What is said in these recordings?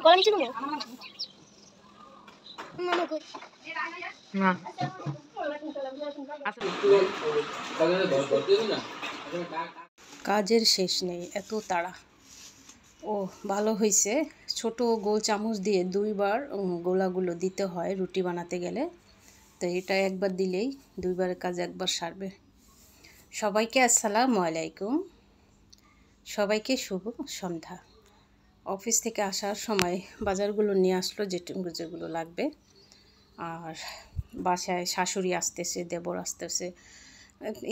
গরম ছিল না কাজের শেষ নেই, এত তাড়া। ও ভালো হয়েছে, ছোট গোল চামচ দিয়ে দুইবার গোলাগুলো দিতে হয় রুটি বানাতে গেলে। তো এটা একবার দিলেই দুইবারের কাজ একবার সারবে। সবাইকে আসসালামু আলাইকুম, সবাইকে শুভ সন্ধ্যা। অফিস থেকে আসার সময় বাজারগুলো নিয়ে আসলো যেগুলো লাগবে। আর বাসায় শাশুড়ি আসতেছে, দেবর আসতেছে,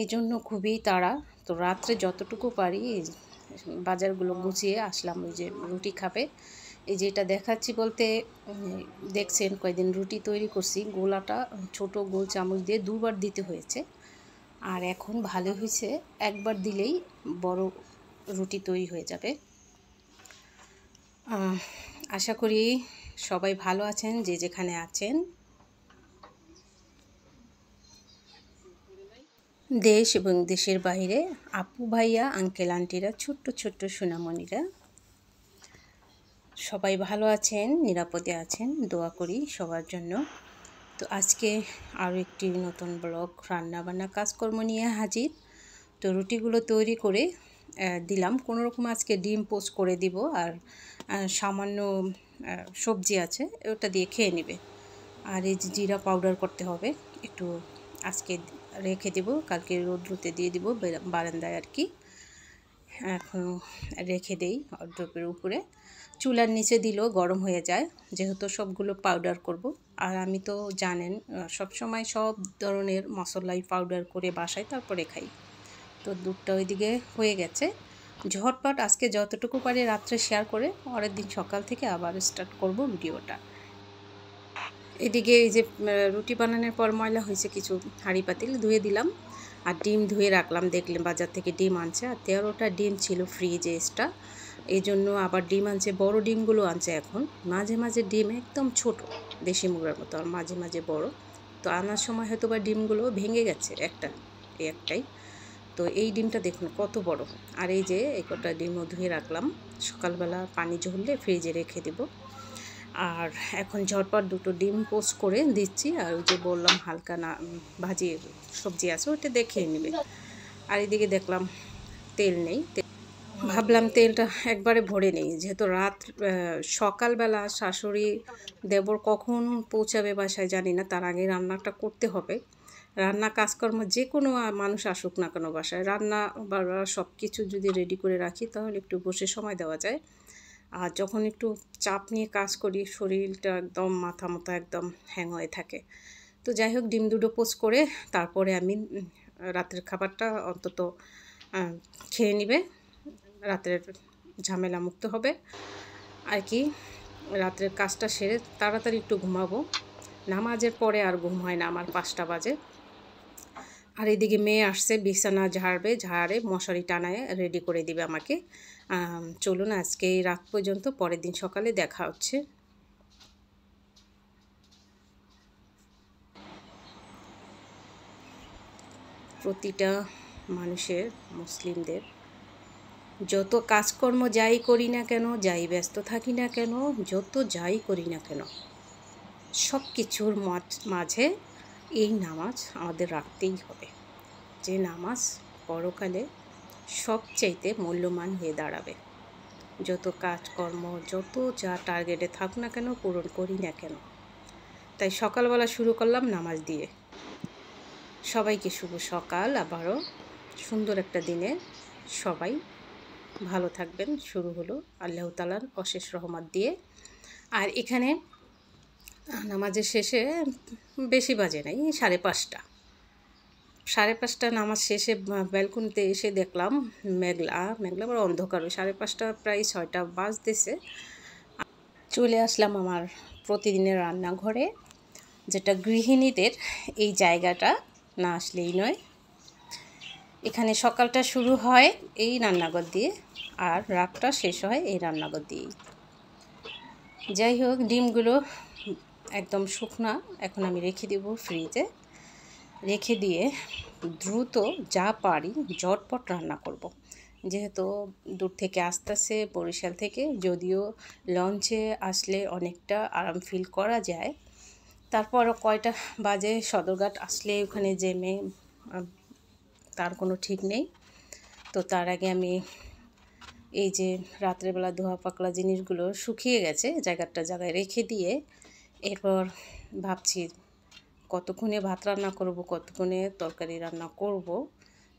এই জন্য খুবই তাড়া। তো রাত্রে যতটুকু পারি বাজারগুলো গুছিয়ে আসলাম। ওই যে রুটি খাবে, এই যে এটা দেখাচ্ছি বলতে দেখছেন কয়েকদিন রুটি তৈরি করছি, গোলাটা ছোট গোল চামচ দিয়ে দুবার দিতে হয়েছে। আর এখন ভালো হয়েছে, একবার দিলেই বড় রুটি তৈরি হয়ে যাবে। আশা করি সবাই ভালো আছেন যে যেখানে আছেন। দেশ এবং দেশের বাইরে আপু ভাইয়া আঙ্কেল আন্টিরা ছোট্ট ছোট্ট সোনামণিরা সবাই ভালো আছেন, নিরাপদে আছেন, দোয়া করি সবার জন্য। তো আজকে আরও একটি নতুন ব্লগ রান্নাবান্না কাজকর্ম নিয়ে হাজির। তো রুটিগুলো তৈরি করে দিলাম, কোনোরকম আজকে ডিম পোস্ট করে দিব। আর সামান্য সবজি আছে, ওটা দিয়ে খেয়ে নেবে। আর এই যে জিরা পাউডার করতে হবে একটু, আজকে রেখে দেব, কালকে রোদ্রুতে দিয়ে দিব বারান্দায় আর কি। এখন রেখে দেই অর্ধেকের উপরে, চুলার নিচে দিলেও গরম হয়ে যায় যেহেতু সবগুলো পাউডার করব। আর আমি তো জানেন সবসময় সব ধরনের মশলাই পাউডার করে বাসায় তারপরে খাই। তো দুধটা ওইদিকে হয়ে গেছে ঝটপট, আজকে যতটুকু পারি রাত্রে শেয়ার করে পরের দিন সকাল থেকে আবার স্টার্ট করব ভিডিওটা। এদিকে এই যে রুটি বানানোর পর ময়লা হয়েছে কিছু, হাঁড়ি পাতিল ধুয়ে দিলাম। আর ডিম ধুয়ে রাখলাম, দেখলাম বাজার থেকে ডিম আনছে, আর 13টা ডিম ছিল ফ্রিজে এক্সট্রা, এই জন্য আবার ডিম আনছে, বড় ডিমগুলো আনছে। এখন মাঝে মাঝে ডিম একদম ছোট দেশি মুরগার মতো, আর মাঝে মাঝে বড়। তো আনার সময় হয়তো বা ডিমগুলো ভেঙে গেছে একটাই। তো এই ডিমটা দেখুন কত বড়। আর এই যে এই কটা ডিমও ধুয়ে রাখলাম, সকালবেলা পানি ঝরলে ফ্রিজে রেখে দেব। আর এখন ঝটপট দুটো ডিম পোস্ট করে দিচ্ছি। আর ওই যে বললাম হালকা না ভাজি সবজি আছে, ওটা দেখিয়ে নেবে। আর এদিকে দেখলাম তেল নেই, ভাবলাম তেলটা একবারে ভরে নেই, যেহেতু রাত সকালবেলা শাশুড়ি দেবর কখন পৌঁছাবে বাসায় জানি না, তার আগে রান্নাটা করতে হবে। রান্না কাজকর্ম যে কোনো মানুষ আসুক না কেন বাসায়, রান্না বা সব কিছু যদি রেডি করে রাখি তাহলে একটু বসে সময় দেওয়া যায়। আর যখন একটু চাপ নিয়ে কাজ করি শরীরটা একদম মাথা একদম হ্যাং হয়ে থাকে। তো যাই হোক ডিম দুটো পোস্ট করে তারপরে আমি রাতের খাবারটা অন্তত খেয়ে নিবে, রাতের ঝামেলা মুক্ত হবে আর কি। রাতের কাজটা সেরে তাড়াতাড়ি একটু ঘুমাবো, নামাজের পরে আর ঘুম হয় না আমার, 5টা বাজে। আর এদিকে মেয়ে আসছে, বিছানা ঝাড়ে মশারি টানায় রেডি করে দিবে আমাকে। চলুন আজকে রাত পর্যন্ত, পরের দিন সকালে দেখা হচ্ছে। প্রতিটা মানুষের, মুসলিমদের যত কাজকর্ম যাই করি না কেন, যাই ব্যস্ত থাকি না কেন, যত যাই করি না কেন, সব কিছুর মাঝে এই নামাজ আমাদের রাখতেই হবে। যে নামাজ পরকালে সবচাইতে মূল্যবান হয়ে দাঁড়াবে। যত কাজকর্ম যত যা টার্গেটে থাক না কেন, পূরণ করি না কেন। তাই সকালবেলা শুরু করলাম নামাজ দিয়ে। সবাইকে শুভ সকাল, আবারও সুন্দর একটা দিনে সবাই ভালো থাকবেন। শুরু হলো আল্লাহ তাআলার অশেষ রহমত দিয়ে। আর এখানে নামাজের শেষে বেশি বাজে নাই, 5:30 নামাজ শেষে ব্যালকনিতে এসে দেখলাম মেঘলা বড় অন্ধকার। 5:30 প্রায় 6টা বাজতেছে। চলে আসলাম আমার প্রতিদিনের রান্নাঘরে, যেটা গৃহিণীদের এই জায়গাটা না আসলেই নয়। এখানে সকালটা শুরু হয় এই রান্নাঘর দিয়ে, আর রাতটা শেষ হয় এই রান্নাঘর দিয়েই। যাই হোক ডিমগুলো একদম শুকনা। এখন আমি রেখে দেব ফ্রিজে। রেখে দিয়ে দ্রুত যা পারি ঝটপট রান্না করব। যেহেতু দূর থেকে আসতেছে বরিশাল থেকে, যদিও লঞ্চে আসলে অনেকটা আরাম ফিল করা যায়, তারপরও কয়টা বাজে সদরঘাট আসলে ওখানে জেমে তার কোনো ঠিক নেই। তো তার আগে আমি এই যে রাত্রেবেলা ধোয়া পাকলা জিনিসগুলো শুকিয়ে গেছে জায়গায় রেখে দিয়ে এরপর ভাবছি কতক্ষণে ভাত রান্না করব, কতক্ষণে তরকারি রান্না করব,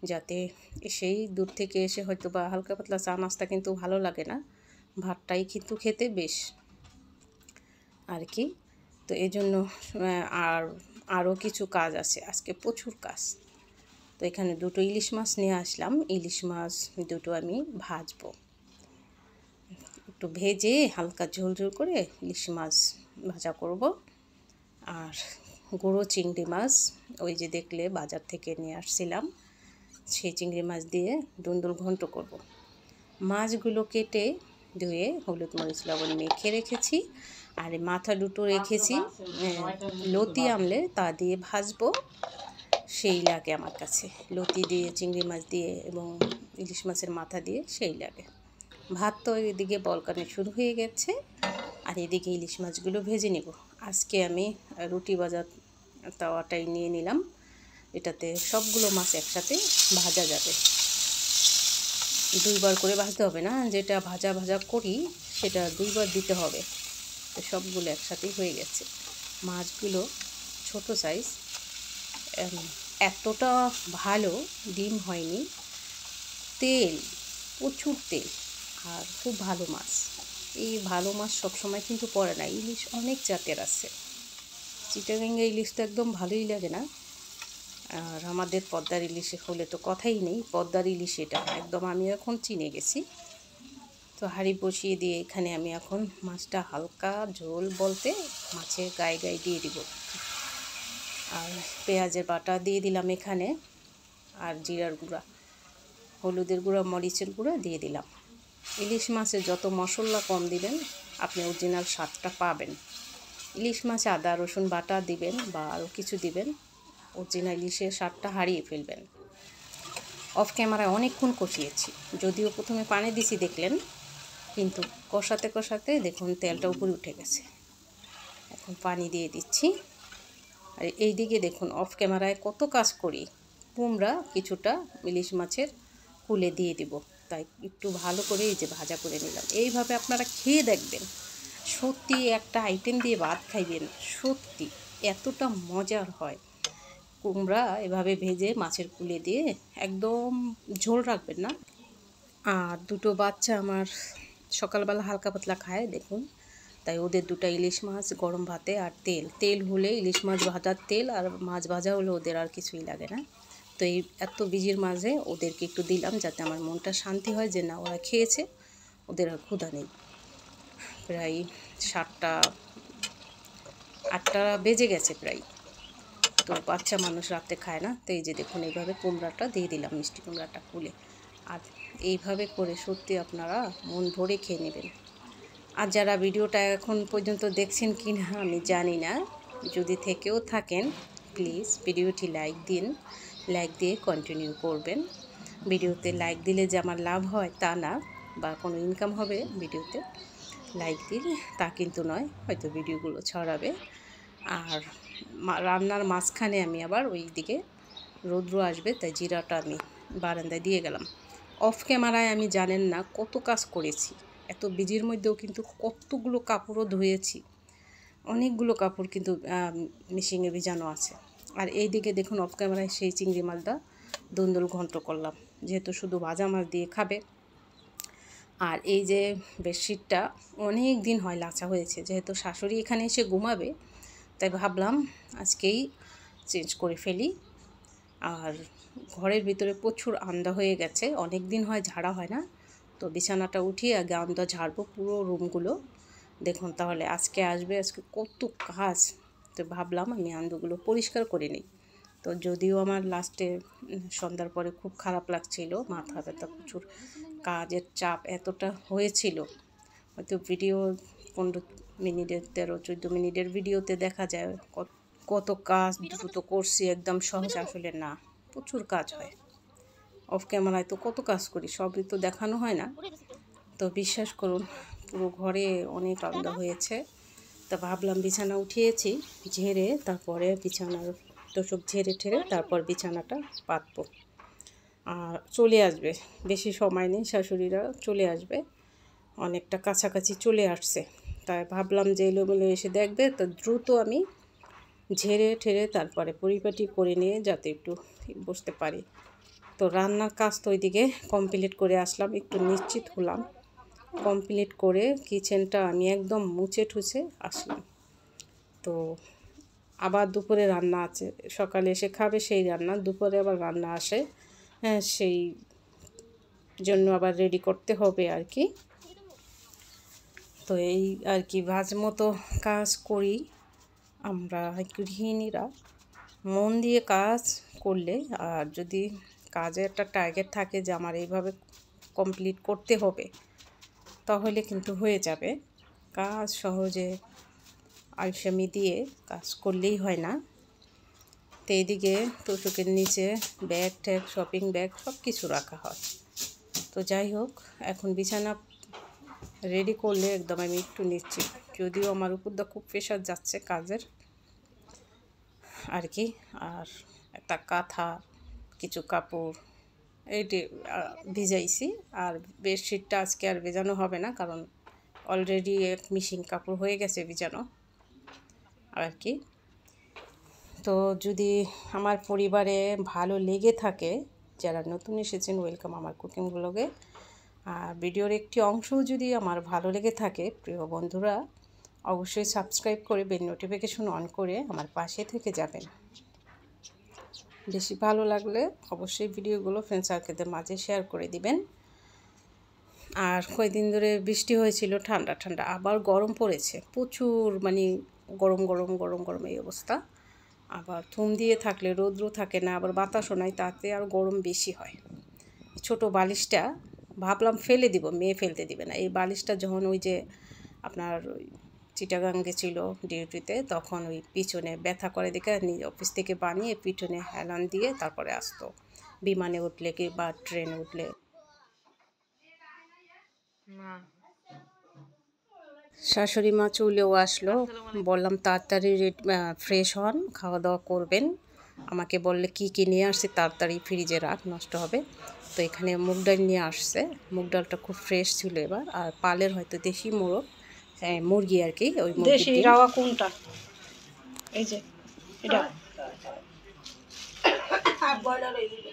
যাতে সেই দূর থেকে এসে হয়তো বা হালকা পাতলা চা নাস্তা কিন্তু ভালো লাগে না, ভাতটাই কিন্তু খেতে বেশ আর কি। তো এই জন্য আরও কিছু কাজ আছে, আজকে প্রচুর কাজ। তো এখানে দুটো ইলিশ মাছ নিয়ে আসলাম, ইলিশ মাছ দুটো আমি ভাজবো, একটু ভেজে হালকা ঝোল ঝোল করে ইলিশ মাছ ভাজা করব। আর গুঁড়ো চিংড়ি মাছ ওই যে দেখলে বাজার থেকে নিয়ে আসছিলাম, সেই চিংড়ি মাছ দিয়ে দুন্দুল ঘন্ট করব। মাছগুলো কেটে ধুয়ে হলুদ মরিচ লবণ মেখে রেখেছি। আর মাথা দুটো রেখেছি লতি আনলে তা দিয়ে ভাজবো, সেই লাগে আমার কাছে। লতি দিয়ে চিংড়ি মাছ দিয়ে এবং ইলিশ মাছের মাথা দিয়ে সেই লাগে। ভাত তো এদিকে বলকানো শুরু হয়ে গেছে, আর এদিকে ইলিশ মাছগুলো ভেজে নেব। আজকে আমি রুটি ভাজার তাওয়াটাই নিয়ে নিলাম, এটাতে সবগুলো মাছ একসাথে ভাজা যাবে। দুইবার করে ভাজতে হবে না, যেটা ভাজা ভাজা করি সেটা দুইবার দিতে হবে। তো সবগুলো একসাথেই হয়ে গেছে। মাছগুলো ছোট সাইজ, এতটা ভালো ডিম হয়নি, তেল প্রচুর তেল, আর খুব ভালো মাছ। এই ভালো মাছ সবসময় কিন্তু পড়ে না, ইলিশ অনেক জাতের আছে। চিটাগাঙ্গা ইলিশ তো একদম ভালোই লাগে না, আর আমাদের পদ্মার ইলিশে হলে তো কথাই নেই। পদ্মার ইলিশ এটা একদম আমি এখন চিনে গেছি। তো হাঁড়ি বসিয়ে দিয়ে এখানে আমি এখন মাছটা হালকা ঝোল বলতে মাছের গায়ে গায়ে দিয়ে দিব, আর পেঁয়াজের বাটা দিয়ে দিলাম এখানে, আর জিরার গুঁড়া, হলুদের গুঁড়া, মরিচের গুঁড়া দিয়ে দিলাম। ইলিশ মাছে যত মশলা কম দিবেন আপনি অরিজিনাল স্বাদটা পাবেন। ইলিশ মাছে আদা রসুন বাটা দিবেন বা আরও কিছু দিবেন, অরিজিনাল ইলিশের স্বাদটা হারিয়ে ফেলবেন। অফ ক্যামেরায় অনেকক্ষণ কষিয়েছি, যদিও প্রথমে পানি দিছি দেখলেন, কিন্তু কষাতে কষাতে দেখুন তেলটা উপরে উঠে গেছে। এখন পানি দিয়ে দিচ্ছি। আর এই দিকে দেখুন অফ ক্যামেরায় কত কাজ করি, কুমড়া কিছুটা ইলিশ মাছের কুলে দিয়ে দিব, তাই একটু ভালো করে এই যে ভাজা করে নিলাম। এইভাবে আপনারা খেয়ে দেখবেন, সত্যি একটা আইটেম দিয়ে ভাত খাইবেন, সত্যি এতটা মজার হয়। কুমড়া এভাবে ভেজে মাছের কুলে দিয়ে একদম ঝোল রাখবেন না। আর দুটো বাচ্চা আমার সকালবেলা হালকা পাতলা খায় দেখুন, তাই ওদের দুটো ইলিশ মাছ গরম ভাতে আর তেল হলে ইলিশ মাছ ভাজার তেল আর মাছ ভাজা হলে ওদের আর কিছুই লাগে না। তো এই এত বিজির মাঝে ওদেরকে একটু দিলাম যাতে আমার মনটা শান্তি হয় যে না ওরা খেয়েছে, ওদের আর ক্ষুধা নেই। প্রায় 7টা 8টা বেজে গেছে প্রায়। তো বাচ্চা মানুষ রাতে খায় না, তো এই যে দেখুন এইভাবে কুমড়াটা দিয়ে দিলাম, মিষ্টি কুমড়াটা কুলে। আর এইভাবে করে সত্যি আপনারা মন ভরে খেয়ে নেবেন। আর যারা ভিডিওটা এখন পর্যন্ত দেখছেন কি না আমি জানি না, যদি থেকেও থাকেন প্লিজ ভিডিওটি লাইক দিন, লাইক দিয়ে কন্টিনিউ করবেন। ভিডিওতে লাইক দিলে যে আমার লাভ হয় তা না, বা কোনো ইনকাম হবে ভিডিওতে লাইক দিলে তা কিন্তু নয়, হয়তো ভিডিওগুলো ছড়াবে। আর রান্নার মাঝখানে আমি আবার ওই দিকে রৌদ্র আসবে তাই জিরাটা আমি বারান্দায় দিয়ে গেলাম। অফ ক্যামেরায় আমি জানেন না কত কাজ করেছি, এত বিজির মধ্যেও কিন্তু কতগুলো কাপড়ও ধুয়েছি, অনেকগুলো কাপড় কিন্তু মেশিনে ভিজানো আছে। আর এই দিকে দেখুন অফ ক্যামেরায় সেই চিংড়ি মাছটা দুন্দুল ঘন্ট করলাম, যেহেতু শুধু ভাজা মাছ দিয়ে খাবে। আর এই যে বেডশিটটা অনেক দিন হয় লাচা হয়েছে, যেহেতু শাশুড়ি এখানে এসে ঘুমাবে তাই ভাবলাম আজকেই চেঞ্জ করে ফেলি। আর ঘরের ভিতরে প্রচুর আন্দা হয়ে গেছে, অনেক দিন হয় ঝাড়া হয় না, তো বিছানাটা উঠিয়ে আগে আন্দা ঝাড়বো পুরো রুমগুলো। দেখুন তাহলে আজকে আসবে, আজকে কত কাজ, তো ভাবলাম আমি আন্দগুলো পরিষ্কার করে নিই। তো যদিও আমার লাস্টে সন্ধ্যার পরে খুব খারাপ লাগছিল, মাথা ব্যথা, প্রচুর কাজের চাপ এতটা হয়েছিল, হয়তো ভিডিও মিনিটের 13-14 মিনিটের ভিডিওতে দেখা যায় কত কাজ দ্রুত করছি, একদম সহজ। আসলে না, প্রচুর কাজ হয়। অফ ক্যামেরায় তো কত কাজ করি, সবই তো দেখানো হয় না। তো বিশ্বাস করুন, পুরো ঘরে অনেক আলাদা হয়েছে। তা ভাবলাম বিছানা উঠিয়েছি, ঝেড়ে তারপরে বিছানার তোষক ঝেড়ে ঠেড়ে তারপর বিছানাটা পাতবো। আর চলে আসবে, বেশি সময় নেই, শাশুড়িরা চলে আসবে, অনেকটা কাছাকাছি চলে আসছে। তাই ভাবলাম যে এলোমেলো এসে দেখবে, তো দ্রুত আমি ঝেড়ে ঠেড়ে তারপরে পরিপাটি করে নিয়ে যাতে একটু বসতে পারি। তো রান্নার কাজ তো ওইদিকে কমপ্লিট করে আসলাম, একটু নিশ্চিত হলাম। কমপ্লিট করে কিচেনটা আমি একদম মুছে ঠুছে আসলাম। তো আবার দুপুরে রান্না আছে, সকালে এসে খাবে সেই রান্না, দুপুরে আবার রান্না আসে, হ্যাঁ, সেই জন্য আবার রেডি করতে হবে আর কি। তো এই আর কি ভাজ মতো কাজ করি আমরা গৃহিণীরা। মন দিয়ে কাজ করলে, আর যদি কাজে একটা টার্গেট থাকে যে আমার এইভাবে কমপ্লিট করতে হবে, তাহলে কিন্তু হয়ে যাবে। কাজ সহজে আলসেমি দিয়ে কাজ করলেই হয় না। তো এইদিকে তোষকের নিচে ব্যাগ ট্যাগ, শপিং ব্যাগ সব কিছু রাখা হয়। তো যাই হোক, এখন বিছানা রেডি করলে একদম আমি একটু নিশ্চিত। যদিও আমার উপর দিয়ে খুব প্রেশার যাচ্ছে কাজের আর কি। আর একটা কাঁথা, কিছু কাপড় এইটি ভিজাইছি। আর বেডশিটটা আজকে আর ভেজানো হবে না, কারণ অলরেডি এক মিশিং কাপড় হয়ে গেছে ভিজানো আর কি। তো যদি আমার পরিবারে ভালো লেগে থাকে, যারা নতুন এসেছেন, ওয়েলকাম আমার কুকিং ব্লগে। আর ভিডিওর একটি অংশও যদি আমার ভালো লেগে থাকে, প্রিয় বন্ধুরা, অবশ্যই সাবস্ক্রাইব করে বেল নোটিফিকেশন অন করে আমার পাশে থেকে যাবেন। বেশি ভালো লাগলে অবশ্যই ভিডিওগুলো ফ্রেন্ড সার্কেলদের মাঝে শেয়ার করে দিবেন। আর কয়েকদিন ধরে বৃষ্টি হয়েছিল, ঠান্ডা ঠান্ডা, আবার গরম পড়েছে প্রচুর, মানে গরম গরম গরম গরম এই অবস্থা। আবার থুম দিয়ে থাকলে রৌদ্র থাকে না, আবার বাতাসও নাই, তাতে আর গরম বেশি হয়। ছোট বালিশটা ভাবলাম ফেলে দিব, মেয়ে ফেলতে দিবে না। এই বালিশটা যখন ওই যে আপনার চিটাগাং গেছিল ডিউটিতে, তখন ওই পিছনে ব্যথা করে দেখে অফিস থেকে বানিয়ে পিছনে হেলান দিয়ে তারপরে আসতো, বিমানে উঠলে কি বা ট্রেনে উঠলে। শাশুড়ি মা চলেও আসলো, বললাম তাড়াতাড়ি ফ্রেশ হন, খাওয়া দাওয়া করবেন। আমাকে বললে কি কী নিয়ে আসছে, তাড়াতাড়ি ফ্রিজে রাখ, নষ্ট হবে। তো এখানে মুগ ডাল নিয়ে আসছে, মুগ ডালটা খুব ফ্রেশ ছিল এবার। আর পালের হয়তো দেশি মোরগ, মুরগি আর কি, ওই দেশি রাওয়া কোনটা? এই যে এটা ব্রয়লার এই দিবে।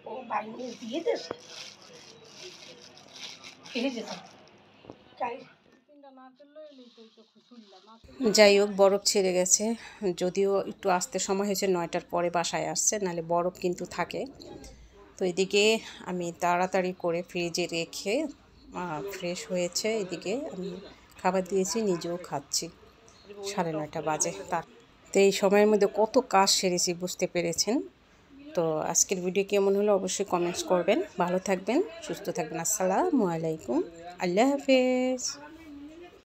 ও ভাই দিয়ে দিয়েছে, ফিরে যেতাম। যাই হোক, বরফ ছেড়ে গেছে, যদিও একটু আসতে সময় হয়েছে, 9টার পরে বাসায় আসছে, নাহলে বরফ কিন্তু থাকে। তো এদিকে আমি তাড়াতাড়ি করে ফ্রিজে রেখে ফ্রেশ হয়েছে, এদিকে আমি খাবার দিয়েছি, নিজেও খাচ্ছি। 9:30 বাজে। তো এই সময়ের মধ্যে কত কাজ সেরেছি বুঝতে পেরেছেন। তো আজকের ভিডিও কেমন হলো অবশ্যই কমেন্টস করবেন। ভালো থাকবেন, সুস্থ থাকবেন। আসসালামু আলাইকুম, আল্লাহ হাফেজ।